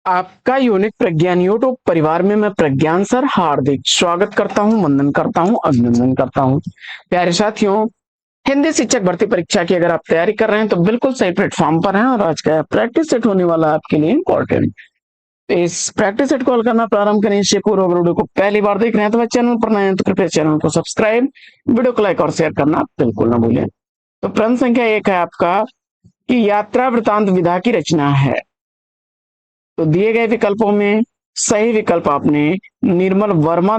आपका यूनिक प्रज्ञान यूट्यूब परिवार में मैं प्रज्ञान सर हार्दिक स्वागत करता हूं, वंदन करता हूं, अभिनंदन करता हूं। प्यारे साथियों, हिंदी शिक्षक भर्ती परीक्षा की अगर आप तैयारी कर रहे हैं तो बिल्कुल सही प्लेटफॉर्म पर हैं और आज का प्रैक्टिस सेट होने वाला है आपके लिए इंपॉर्टेंट। इस प्रैक्टिस सेट कॉल करना प्रारंभ करने से पूर्व अगर वीडियो को पहली बार देख रहे हैं तो वह चैनल पर नए हैं तो कृपया चैनल को सब्सक्राइब, वीडियो को लाइक और शेयर करना बिल्कुल ना भूलें। तो प्रश्न संख्या 1 है आपका कि यात्रा वृतांत विधा की रचना है। तो दिए गए विकल्पों में सही विकल्प आपने निर्मल वर्मा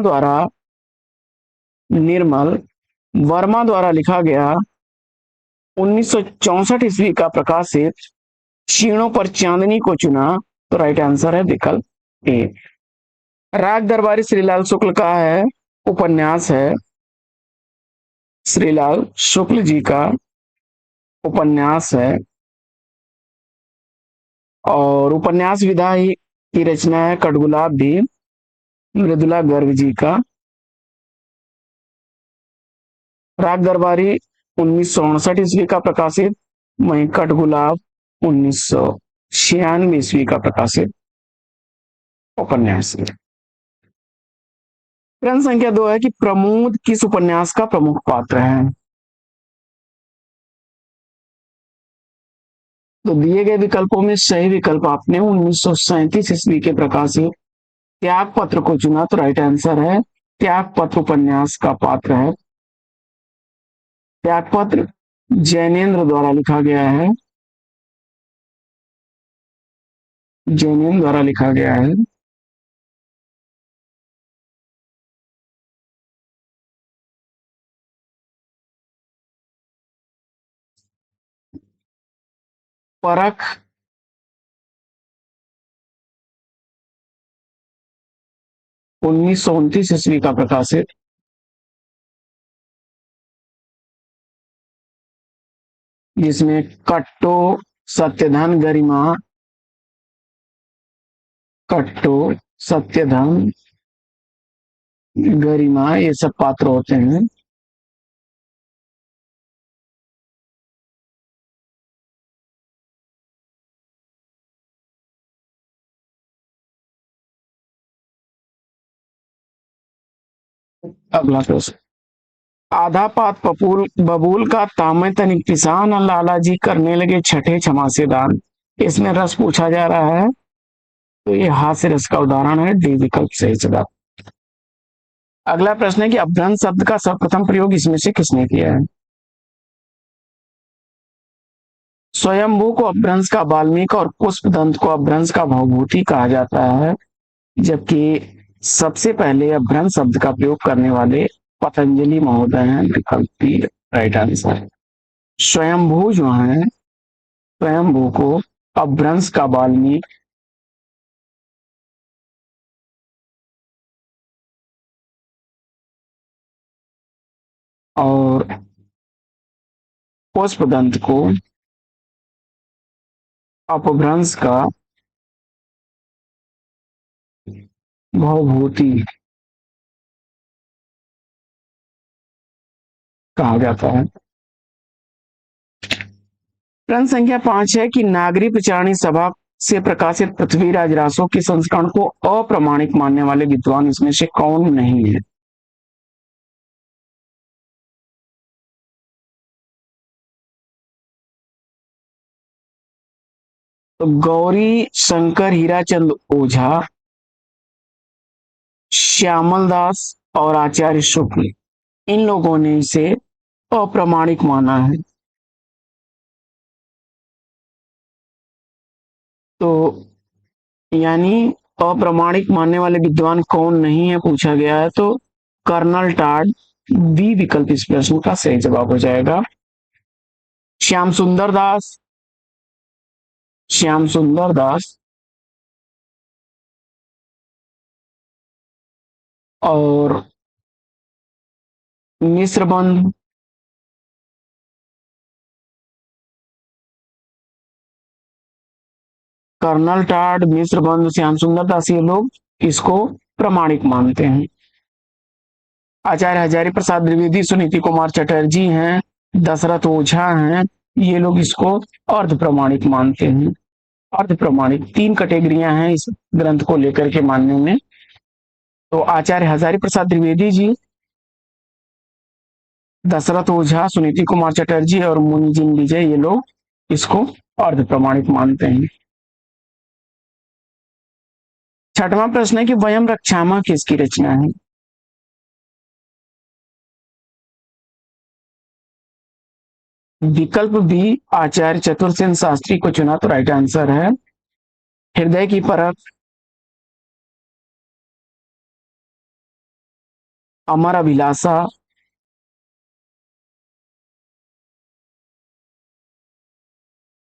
द्वारा लिखा गया 1964 ईस्वी का प्रकाशित क्षीणों पर चांदनी को चुना। तो राइट आंसर है विकल्प ए। राग दरबारी श्रीलाल शुक्ल का है उपन्यास है, श्रीलाल शुक्ल जी का उपन्यास है और उपन्यास विधा की रचना है कटगुलाब भी मृदुला गर्ग जी का। राग दरबारी 1959 ईस्वी का प्रकाशित, वहीं कटगुलाब 1996 ईस्वी का प्रकाशित उपन्यास है। प्रश्न संख्या 2 है कि प्रमोद किस उपन्यास का प्रमुख पात्र है। तो दिए गए विकल्पों में सही विकल्प आपने 1937 ईस्वी के प्रकाशित त्याग पत्र को चुना। तो राइट आंसर है त्याग पत्र उपन्यास का पात्र है। त्याग पत्र जैनेन्द्र द्वारा लिखा गया है, जैनेन्द्र द्वारा लिखा गया है। परख 1929 ईस्वी का प्रकाशित, जिसमें कट्टो, सत्यधन, गरिमा, कट्टो, सत्यधन, गरिमा ये सब पात्र होते हैं। अगला प्रश्न, आधा पात पपूल बबूल का तामे तनिक पिसान लाला जी करने लगे छठे क्षमा से दान। इसमें रस पूछा जा रहा है, तो ये हास्य रस का उदाहरण है, डी विकल्प सही जवाब। अगला प्रश्न है कि अभ्रंश शब्द का सर्वप्रथम प्रयोग इसमें से किसने किया है। स्वयंभू को अपभ्रंश का वाल्मीकि और पुष्पदंत को अपभ्रंश का भवभूति कहा जाता है, जबकि सबसे पहले अपभ्रंश शब्द का प्रयोग करने वाले पतंजलि महोदय हैं, विकल्प बी राइट आंसर। स्वयंभू जो है, स्वयंभू को अपभ्रंश का वाल्मीकि और पुष्पदंत को अपभ्रंश का भवभूति कहा जाता है। प्रश्न संख्या 5 है कि नागरी प्रचारणी सभा से प्रकाशित पृथ्वीराज रासो के संस्करण को अप्रमाणिक मानने वाले विद्वान इसमें से कौन नहीं है। तो गौरी शंकर हीराचंद ओझा, श्यामल दास और आचार्य शुक्ल, इन लोगों ने इसे अप्रमाणिक माना है। तो यानी अप्रमाणिक मानने वाले विद्वान कौन नहीं है पूछा गया है, तो कर्नल टाड, बी विकल्प इस प्रश्न का सही जवाब हो जाएगा। श्याम सुंदर दास, श्याम सुंदर दास और मिश्रबंध, कर्नल टाड, मिश्रबंध, श्याम सुंदर दास ये लोग इसको प्रमाणिक मानते हैं। आचार्य हजारी प्रसाद द्विवेदी, सुनीति कुमार चटर्जी हैं, दशरथ ओझा हैं, ये लोग इसको अर्ध प्रमाणिक मानते हैं। अर्ध प्रमाणिक। 3 कैटेगरियां हैं इस ग्रंथ को लेकर के मानने में। तो आचार्य हजारी प्रसाद द्विवेदी जी, दशरथ ओझा, सुनीति कुमार चटर्जी और मुनिजिन विजय, ये लोग इसको अर्ध प्रमाणिक मानते हैं। छठवां प्रश्न है कि वयम रक्षामः किसकी रचना है? विकल्प बी आचार्य चतुर्सेन शास्त्री को चुना तो राइट आंसर है। हृदय की परख, अमर अभिलाषा,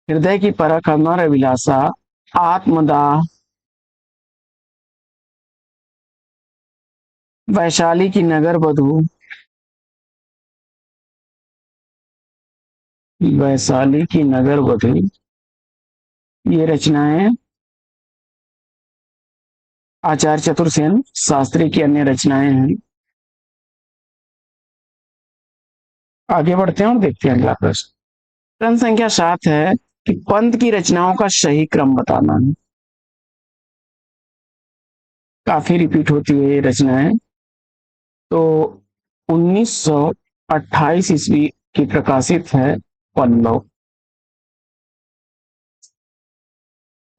हृदय की परख, अमर अभिलाषा, आत्मदाह, वैशाली की नगर वधू, वैशाली की नगर वधू, ये रचनाएं आचार्य चतुर्सेन शास्त्री की अन्य रचनाएं हैं। आगे बढ़ते हैं और देखते हैं अगला प्रश्न। प्रश्न संख्या 7 है कि पंत की रचनाओं का सही क्रम बताना है। काफी रिपीट होती है ये रचनाएं। तो 1928 ईस्वी की प्रकाशित है पल्लव।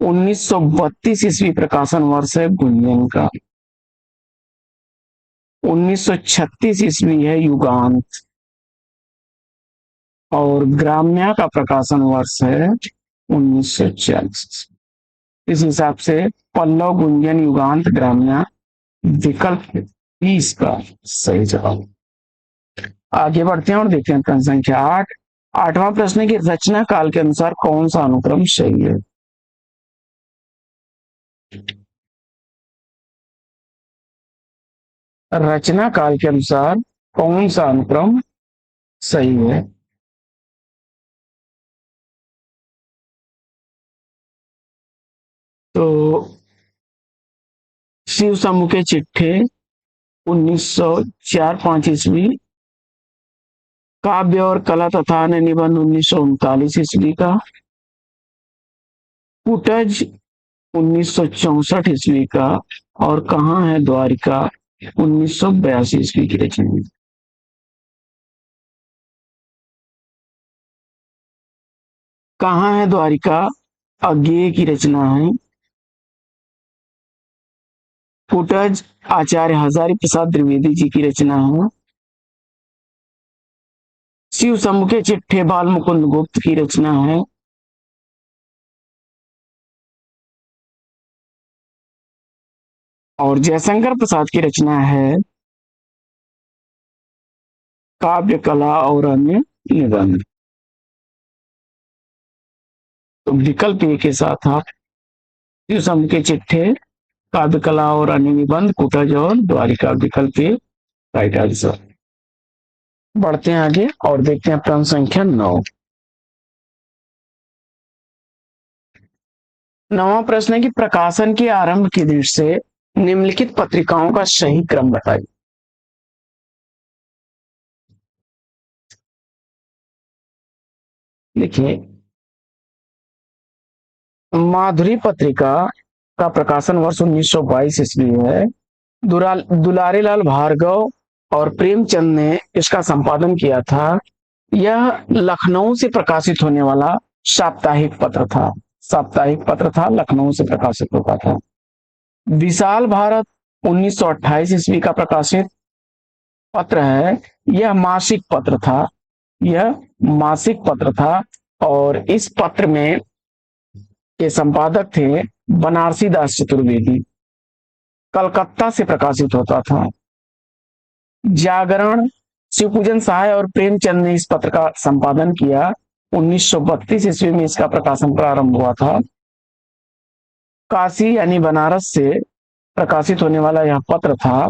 1932 ईस्वी प्रकाशन वर्ष है गुंजन का। 1936 ईस्वी है युगांत। और ग्राम्या का प्रकाशन वर्ष है 1940। इस हिसाब से पल्लव, गुंजन, युगांत, ग्राम्या, विकल्प 30 का सही जवाब। आगे बढ़ते हैं और देखते हैं प्रश्न संख्या 8। 8वां प्रश्न है कि रचना काल के अनुसार कौन सा अनुक्रम सही है? रचना काल के अनुसार कौन सा अनुक्रम सही है? तो शिव समूह के चिट्ठे 1904-5 ईस्वी, काव्य और कला तथा अन्य निबंध 1939 ईस्वी का, कुटज 1964 ईस्वी का, और कहाँ है द्वारिका 1982 ईस्वी की रचना। कहाँ है द्वारिका अज्ञेय की रचना है। कुटज आचार्य हजारी प्रसाद द्विवेदी जी की रचना है। शिव समूह के चिट्ठे बाल मुकुंद गुप्त की रचना है। और जयशंकर प्रसाद की रचना है काव्य कला और अन्य निबंध। तो विकल्प ए के साथ आप शिव समूह के चिट्ठे, काव्य कला और अन्य निबंध, कुटज और द्वारिका, विकल्प ए राइट आंसर। बढ़ते हैं आगे और देखते हैं प्रश्न संख्या 9। 9वां प्रश्न है कि प्रकाशन के आरंभ की दृष्टि से निम्नलिखित पत्रिकाओं का सही क्रम बताइए। देखिए, माधुरी पत्रिका का प्रकाशन वर्ष 1922 ईस्वी है। दुलारी लाल भार्गव और प्रेमचंद ने इसका संपादन किया था। यह लखनऊ से प्रकाशित होने वाला साप्ताहिक पत्र था। साप्ताहिक पत्र था, लखनऊ से प्रकाशित होता था। विशाल भारत 1928 ईस्वी का प्रकाशित पत्र है। यह मासिक पत्र था। यह मासिक पत्र था और इस पत्र में के संपादक थे बनारसी दास चतुर्वेदी। कलकत्ता से प्रकाशित होता था। जागरण, शिवपूजन सहाय और प्रेमचंद ने इस पत्र का संपादन किया। 1932 ईस्वी में इसका प्रकाशन प्रारंभ हुआ था। काशी यानी बनारस से प्रकाशित होने वाला यह पत्र था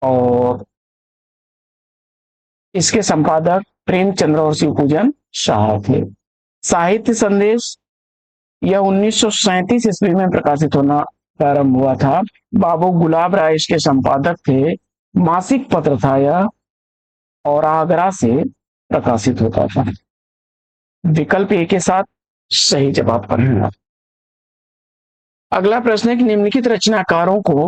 और इसके संपादक प्रेमचंद्र और शिवपूजन शाह थे। साहित्य संदेश यह 1937 ईस्वी में प्रकाशित होना प्रारंभ हुआ था। बाबू गुलाब राय इसके संपादक थे। मासिक पत्र था यह और आगरा से प्रकाशित होता था। विकल्प ए के साथ सही जवाब पर हैं आप। अगला प्रश्न है कि निम्नलिखित रचनाकारों को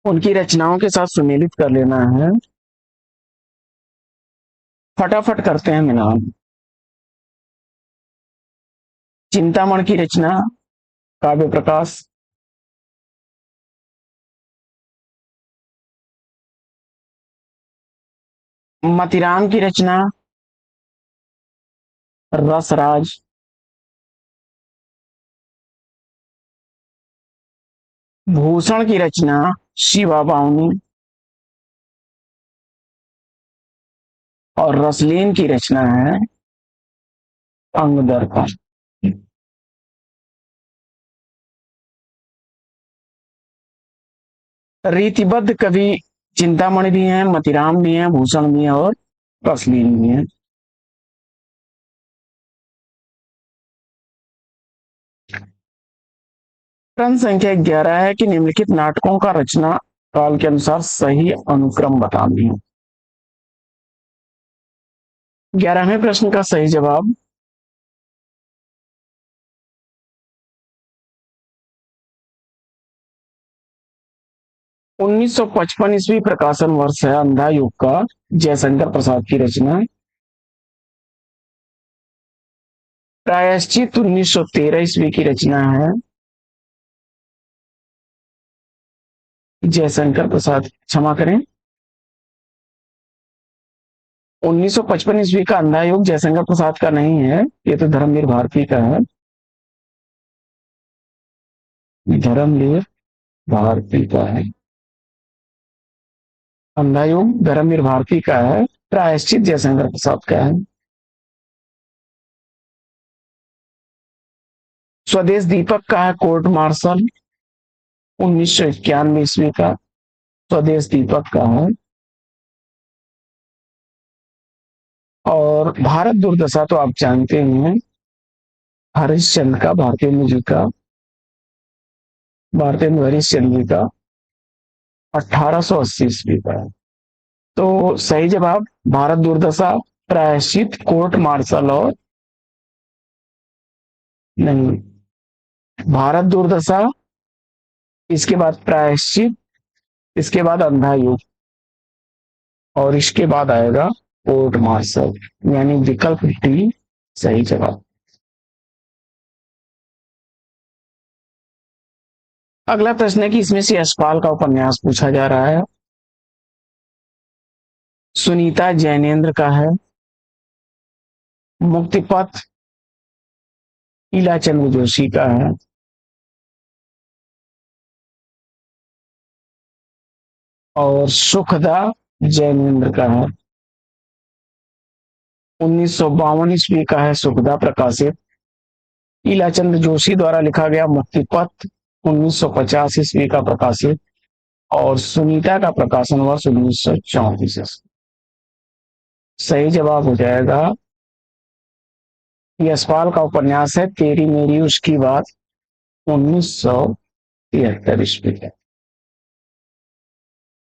उनकी रचनाओं के साथ सुमेलित कर लेना है। फटाफट करते हैं मिलान। चिंतामण की रचना काव्य प्रकाश, मतिराम की रचना रसराज, भूषण की रचना शिवा बावनी और रसलीन की रचना है अंग दर्पण। रीतिबद्ध कवि चिंतामणि भी हैं, मतिराम भी हैं, भूषण भी हैं और रसलीन भी हैं। प्रश्न संख्या 11 है कि निम्नलिखित नाटकों का रचना काल के अनुसार सही अनुक्रम बतानी है। 11वें प्रश्न का सही जवाब 1955 ईस्वी प्रकाशन वर्ष है अंधा युग का, जयशंकर प्रसाद की रचना। प्रायश्चित 1913 ईस्वी की रचना है जयशंकर प्रसाद, क्षमा करें, 1955 ईस्वी का अंधा युग जयशंकर प्रसाद का नहीं है, ये तो धर्मवीर भारती का है। धर्मवीर भारती का है अंधा युग, धर्मवीर भारती का है। प्रायश्चित जयशंकर प्रसाद का है। स्वदेश दीपक का है कोर्ट मार्शल, 1991 ईस्वी का स्वदेश दीपक का है। और भारत दुर्दशा तो आप जानते हैं, हरिश्चंद्र का, भारतेंदु जी का, भारतेंदु हरिश्चंद्र जी का 1880 ईस्वी का है। तो सही जवाब भारत दुर्दशा, प्रायश्चित, कोर्ट मार्शल और नहीं, भारत दुर्दशा, इसके बाद प्रायश्चित, इसके बाद अंधा युग और इसके बाद आएगा कोर्ट मार्शल, यानी विकल्प डी सही जवाब। अगला प्रश्न है कि इसमें से यशपाल का उपन्यास पूछा जा रहा है। सुनीता जैनेन्द्र का है, मुक्तिपथ ईलाचंद्र जोशी का है, और सुखदा जैनेन्द्र का है। 1952 ईस्वी का है सुखदा प्रकाशित। ईलाचंद्र जोशी द्वारा लिखा गया मुक्तिपथ 1950 ईस्वी का प्रकाशित। और सुनीता का प्रकाशन वर्ष 1934। सही जवाब हो जाएगा, यशपाल का उपन्यास है तेरी मेरी उसकी बात, 1973 ईस्वी का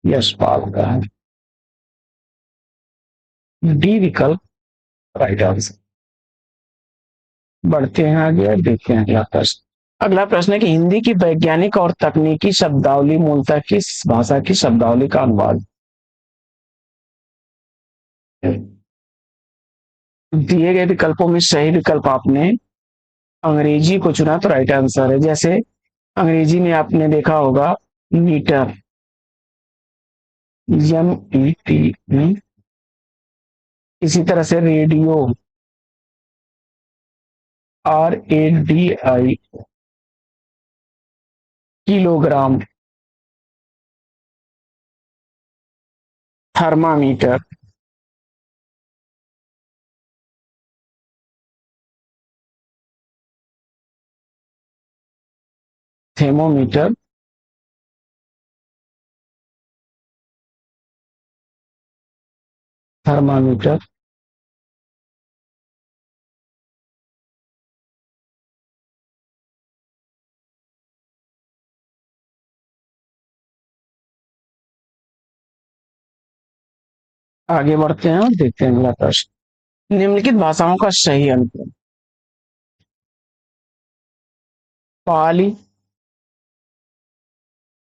यशपाल का है। डी विकल्प राइट आंसर। बढ़ते हैं आगे और देखते हैं अगला प्रश्न। अगला प्रश्न है कि हिंदी की वैज्ञानिक और तकनीकी शब्दावली मूलतः किस भाषा की शब्दावली का अनुवाद है? दिए गए विकल्पों में सही विकल्प आपने अंग्रेजी को चुना तो राइट आंसर है। जैसे अंग्रेजी में आपने देखा होगा मीटर, MET, इसी तरह से radio, RADI, kilogram, thermometer, thermometer, thermometer, आगे बढ़ते हैं और देखते हैं अगला प्रश्न। निम्नलिखित भाषाओं का सही अनुक्रम। पाली,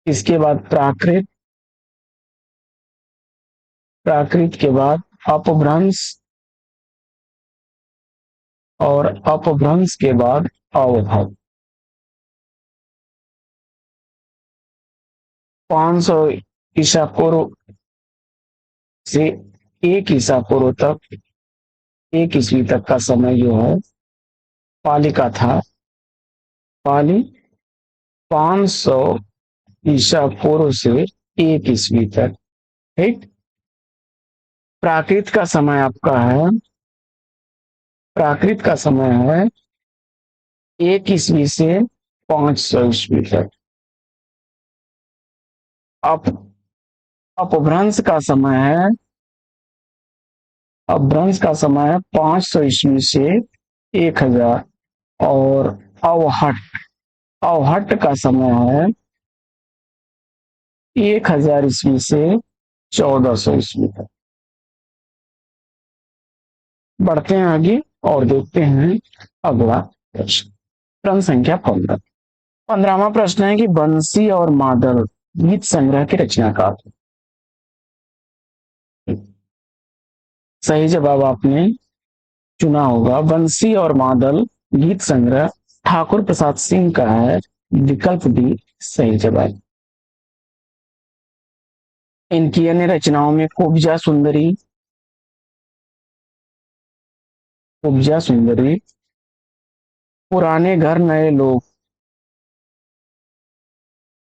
इसके बाद प्राकृत, प्राकृत के बाद अपभ्रंश, और अपभ्रंश के बाद अवभव। 500 ईसा पूर्व से 1 ईसा पूर्व तक, 1 ईस्वी तक का समय जो है पाली का था। पाली 500 ईसा पूर्व से 1 ईस्वी तक, ठीक। प्राकृत का समय आपका है, प्राकृत का समय है 1 ईस्वी से 500 ईस्वी तक। अप अपभ्रंश का समय है, अपभ्रंश का समय है 500 ईस्वी से 1000। और अवहट, अवहट का समय है 1000 ईस्वी से 1400 ईस्वी तक। बढ़ते हैं आगे और देखते हैं अगला प्रश्न। प्रश्न संख्या 15। 15वां प्रश्न है कि बंसी और मादल गीत संग्रह के रचनाकार। सही जवाब आपने चुना होगा, बंसी और मादल गीत संग्रह ठाकुर प्रसाद सिंह का है। विकल्प डी सही जवाब। इनकी अन्य रचनाओं में कुब्जा सुंदरी, कुब्जा सुंदरी, पुराने घर नए लोग,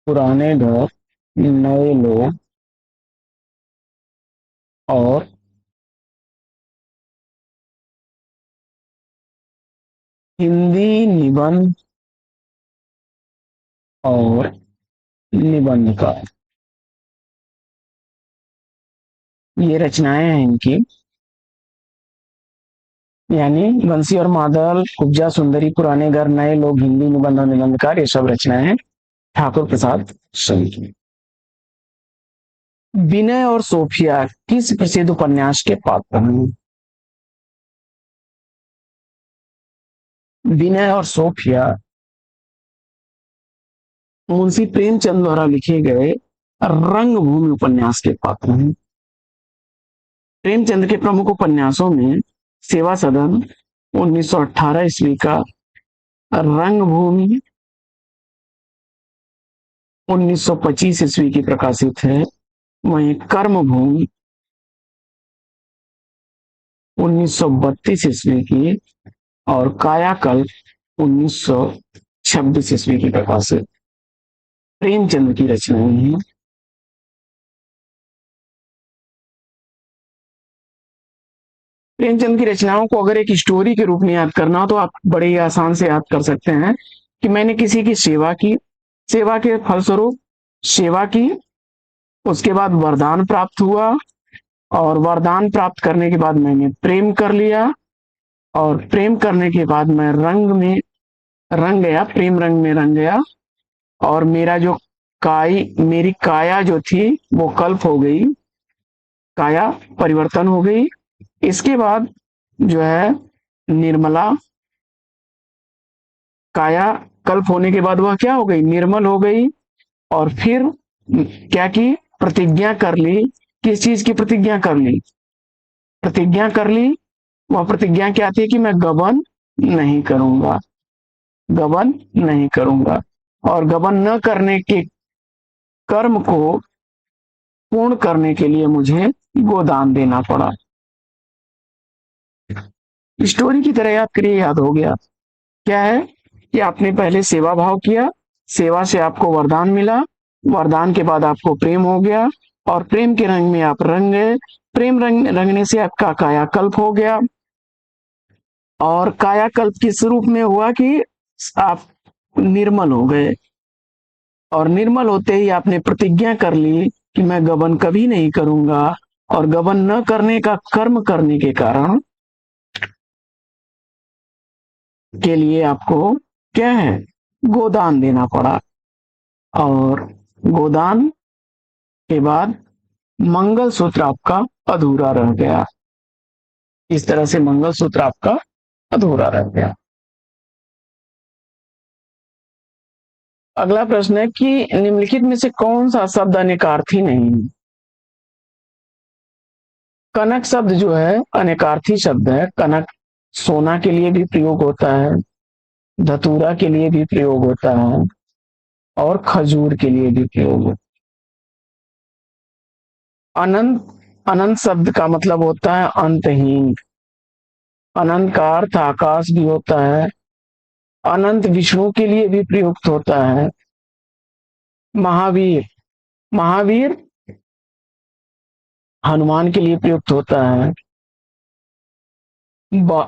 पुराने घर नए लोग, और हिंदी निबंध और निबंध का, ये रचनाएं हैं इनकी। यानी बंसी और मादल, कुब्जा सुंदरी, पुराने घर नए लोग, हिंदी निबंध और निबंधकार, ये सब रचनाएं हैं ठाकुर प्रसाद सिंह की। विनय और सोफिया किस प्रसिद्ध उपन्यास के पात्र हैं? विनय और सोफिया मुंशी प्रेमचंद द्वारा लिखे गए रंगभूमि उपन्यास के पात्र हैं। प्रेमचंद के प्रमुख उपन्यासों में सेवा सदन 1918 ईस्वी का, रंगभूमि 1925 ईस्वी की प्रकाशित है, वहीं कर्मभूमि 1932 ईस्वी की, और कायाकल्प 1926 ईस्वी की प्रकाशित प्रेमचंद की रचनाएं हैं। प्रेमचंद की रचनाओं को अगर एक स्टोरी के रूप में याद करना हो तो आप बड़े ही आसान से याद कर सकते हैं कि मैंने किसी की सेवा की, सेवा के फलस्वरूप सेवा की, उसके बाद वरदान प्राप्त हुआ, और वरदान प्राप्त करने के बाद मैंने प्रेम कर लिया, और प्रेम करने के बाद मैं रंग में रंग गया, प्रेम रंग में रंग गया, और मेरा जो मेरी काया जो थी वो कल्प हो गई, काया परिवर्तन हो गई। इसके बाद जो है निर्मला, काया कल्प होने के बाद वह क्या हो गई, निर्मल हो गई। और फिर क्या की, प्रतिज्ञा कर ली। किस चीज की प्रतिज्ञा कर ली? प्रतिज्ञा कर ली। वह प्रतिज्ञा क्या थी कि मैं गबन नहीं करूंगा, गबन नहीं करूंगा। और गबन न करने के कर्म को पूर्ण करने के लिए मुझे गोदान देना पड़ा। स्टोरी की तरह याद करिए, याद हो गया। क्या है कि आपने पहले सेवा भाव किया, सेवा से आपको वरदान मिला, वरदान के बाद आपको प्रेम हो गया, और प्रेम के रंग में आप रंग गए, प्रेम रंग रंगने से आपका कायाकल्प हो गया। और कायाकल्प किस रूप में हुआ कि आप निर्मल हो गए, और निर्मल होते ही आपने प्रतिज्ञा कर ली कि मैं गबन कभी नहीं करूंगा। और गबन न करने का कर्म करने के कारण के लिए आपको क्या है, गोदान देना पड़ा। और गोदान के बाद मंगलसूत्र आपका अधूरा रह गया। इस तरह से मंगलसूत्र आपका अधूरा रह गया। अगला प्रश्न है कि निम्नलिखित में से कौन सा शब्द अनेकार्थी नहीं है। कनक शब्द जो है अनेकार्थी शब्द है। कनक सोना के लिए भी प्रयोग होता है, धतूरा के लिए भी प्रयोग होता है और खजूर के लिए भी प्रयोग होता है। अनंत, अनंत शब्द का मतलब होता है अंतहीन। अनंत का अर्थ आकाश भी होता है। अनंत विष्णु के लिए भी प्रयुक्त होता है। महावीर, महावीर हनुमान के लिए प्रयुक्त होता है।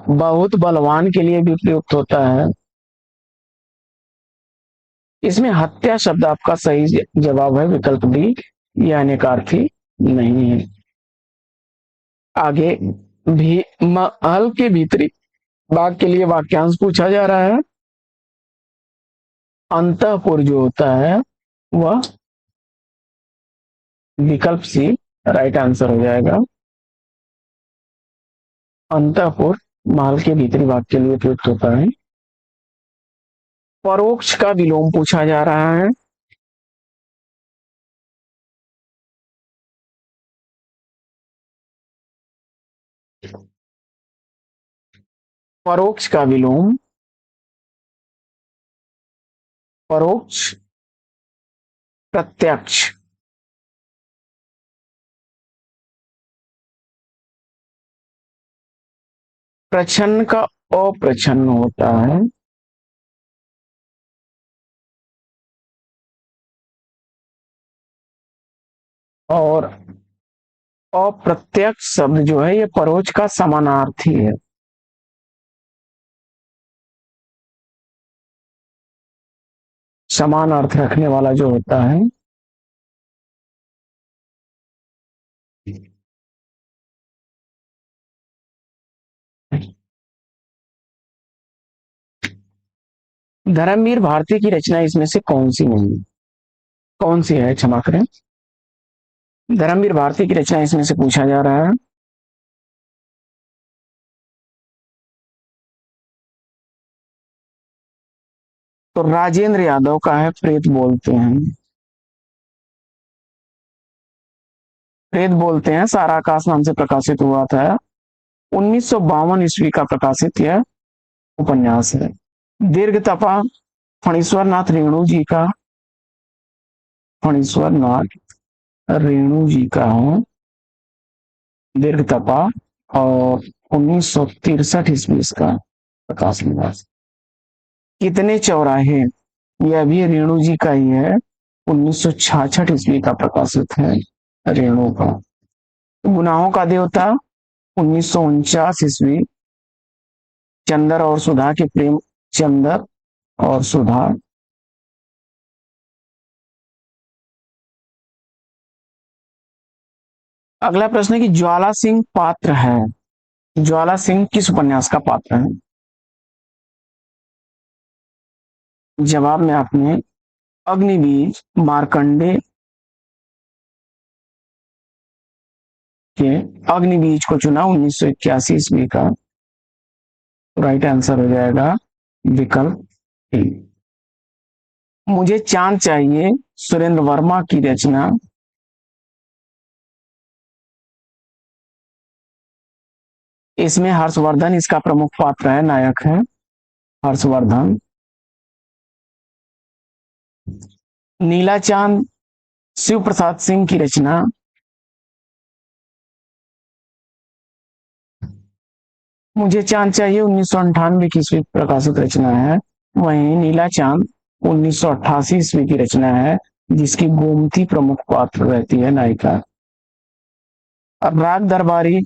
बहुत बलवान के लिए भी प्रयुक्त होता है। इसमें हत्या शब्द आपका सही जवाब है, विकल्प डी, यह अनेकार्थी नहीं है। आगे भी हल के भीतरी भाग के लिए वाक्यांश पूछा जा रहा है। अंतःपुर जो होता है वह विकल्प सी राइट आंसर हो जाएगा। अंतःपुर महल के भीतरी भाग के लिए प्रयुक्त होता है। परोक्ष का विलोम पूछा जा रहा है। परोक्ष का विलोम, परोक्ष प्रत्यक्ष। प्रछन्न का अप्रछन्न होता है। और अप्रत्यक्ष शब्द जो है ये परोक्ष का समानार्थी है। समान अर्थ रखने वाला जो होता है। 'धर्मवीर भारती' की रचना इसमें से कौन सी नहीं है? कौन सी है, क्षमा करें। 'धर्मवीर भारती' की रचना इसमें से पूछा जा रहा है। तो राजेंद्र यादव का है 'प्रेत बोलते हैं'। प्रेत बोलते हैं सारा आकाश नाम से प्रकाशित हुआ था। 1952 ईस्वी का प्रकाशित यह उपन्यास है। दीर्घ तपा फणीश्वर नाथ रेणु जी का, फणीश्वर नाथ रेणु जी का है दीर्घ तपा, और 1963 ईस्वी इसका प्रकाश हुआ। कितने चौराहे, यह भी रेणु जी का ही है। 1966 ईस्वी का प्रकाशित है रेणु का। गुनाहों का देवता 1949 ईस्वी, चंदर और सुधा के प्रेम, चंदर और सुधा। अगला प्रश्न है कि ज्वाला सिंह पात्र है। ज्वाला सिंह किस उपन्यास का पात्र है? जवाब में आपने अग्निबीज मार्कंडे के अग्निबीज को चुना 1981 ईस्वी का। राइट आंसर हो जाएगा विकल्प ए। मुझे चांद चाहिए सुरेंद्र वर्मा की रचना। इसमें हर्षवर्धन इसका प्रमुख पात्र है, नायक है हर्षवर्धन। नीला चांद शिव प्रसाद सिंह की रचना। मुझे चांद चाहिए 1998 की ईस्वी प्रकाशित रचना है। वहीं नीला चांद 1988 ईस्वी की रचना है, जिसकी गोमती प्रमुख पात्र रहती है, नायिका। अब राग दरबारी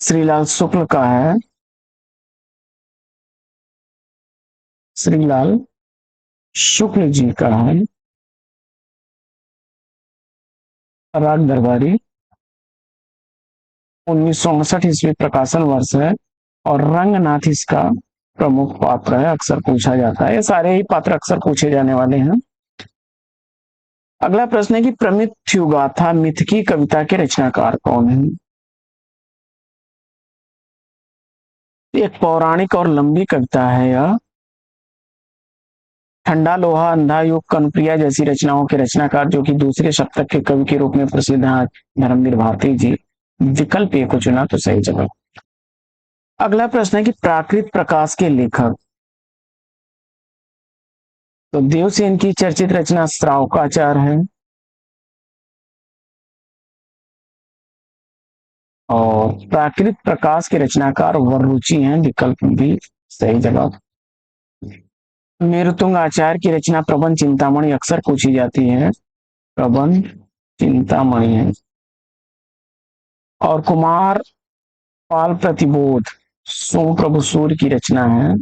श्रीलाल शुक्ल का है। श्रीलाल शुक्ल जी का है राग दरबारी। 1959 ईस्वी प्रकाशन वर्ष है और रंगनाथ इसका प्रमुख पात्र है, अक्सर पूछा जाता है। ये सारे ही पात्र अक्सर पूछे जाने वाले हैं। अगला प्रश्न है कि प्रमिथ्युगाथा मिथ की कविता के रचनाकार कौन है? एक पौराणिक और लंबी कविता है यह। ठंडा लोहा, अंधा युग, कनुप्रिया जैसी रचनाओं के रचनाकार जो कि दूसरे शतक के कवि के रूप में प्रसिद्ध हैं धर्मवीर भारती जी। विकल्प ए को चुना तो सही जवाब। अगला प्रश्न है कि प्राकृत प्रकाश के लेखक। तो देवसेन की चर्चित रचना श्रावकाचार है और प्राकृत प्रकाश के रचनाकार वररुचि हैं। विकल्प भी सही जवाब। मेरुतुंग आचार्य की रचना प्रबंध चिंतामणि अक्सर पूछी जाती है। प्रबंध चिंतामणि है। और कुमार पाल प्रतिबोध सोम प्रभु सूर्य की रचना है।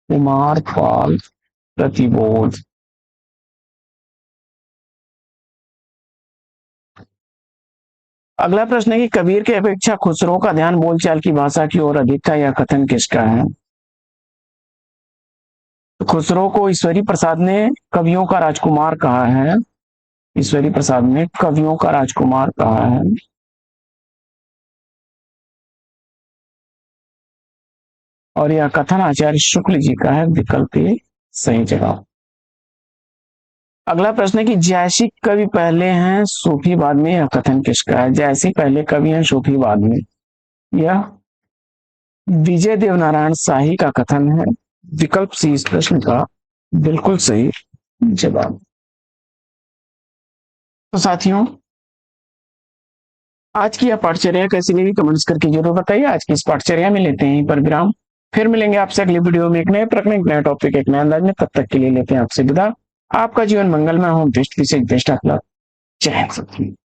कुमार पाल प्रतिबोध। अगला प्रश्न है कि कबीर की अपेक्षा खुसरो का ध्यान बोलचाल की भाषा की ओर अधिक था, यह कथन किसका है? तो खुसरो को ईश्वरी प्रसाद ने कवियों का राजकुमार कहा है। ईश्वरी प्रसाद ने कवियों का राजकुमार कहा है। और यह कथन आचार्य शुक्ल जी का है। विकल्प ए सही जवाब। अगला प्रश्न है कि जैसी कवि पहले हैं सूफी बाद में, यह कथन किसका है? जैसी पहले कवि हैं सूफी बाद में, यह विजय देवनारायण शाही का कथन है। विकल्प सी इस प्रश्न का बिल्कुल सही जवाब। तो साथियों, आज की यह पाठचर्या कैसी लगी कमेंट्स करके जरूर बताइए। आज की इस पाठचर्या में लेते हैं पर विराम। फिर मिलेंगे आपसे अगली वीडियो में एक नए प्रश्न, एक नया टॉपिक, एक नए अंदाज में। तब तक के लिए लेते हैं आपसे विदा। आपका जीवन मंगलमय हो। बेस्ट विशेष बेस्ट ऑफ लक। जय हिंद।